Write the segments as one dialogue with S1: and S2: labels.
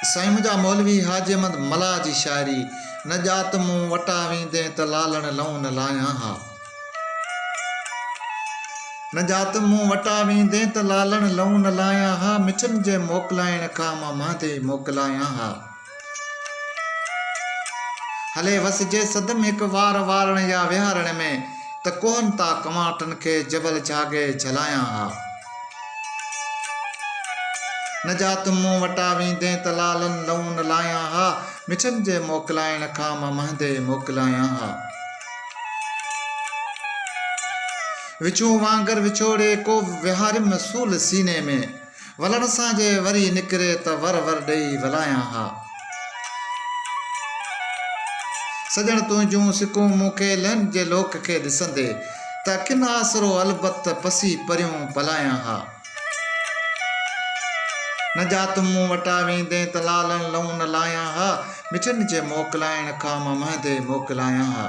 S1: साईं मुंहिंजा मौलवी हाजी अहमद मला जी शाइरी। न जात मूं वटा वेंदे त लालण लहूं न लायां हा। न जात मूं वटा वेंदे त लालण लहूं न लायां हा। मिठनि जे मोकिलाइण खां मां महदे मोकिलायां हा। हले वसिजे सदम हिकु वार वारण या विहारण में त कोहनि था कमाटनि खे जबल जागे जलायां हा। न जात मूं वटा वेंदे त लालण लहूं न लायां हा। मिठनि जे मोकिलाइण खां मां महदे मोकिलायां हा। विचूं वांगर विछोड़े को विहारिम सूल सीने में वलण सां जे वरी निकिरे त वर वर ॾेई वलायां हा। सजण तुंहिंजूं सिकूं मूंखे लहन जे लोक खे ॾिसंदे त किन आसरो अलबत पसी परियूं पलायां हा। न जात मूं वटा वेंदे त लालण लहूं न लायां हा। मिठनि जे मोकिलाइण खां मां महदे मोकिलायां हा।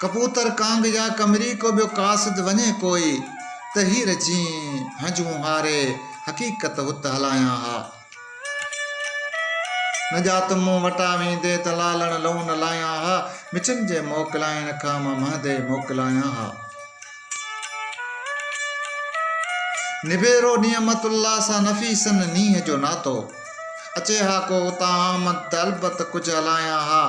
S1: कबूतर कांग या कमरी को ॿियो कासिद वञे कोई त हीर जी हंजूं हारे हक़ीक़त हुत हलायां हा। न जात मूं वटा वेंदे त लालण लहूं न लायां हा। मिठनि जे मोकिलाइण खां मां महदे मोकिलायां हा। निबेरो नियमतुल्ला सां नफ़ीसन नीह जो नातो अचे हा को उतां आमद त अलबत कुझु हलायां हा।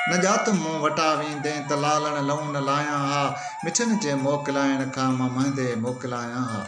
S1: न जात मूं वटा वेंदे त लालण लहूं न लायां हा। मिठनि जे मोकिलाइण खां मां महदे मोकिलायां हा।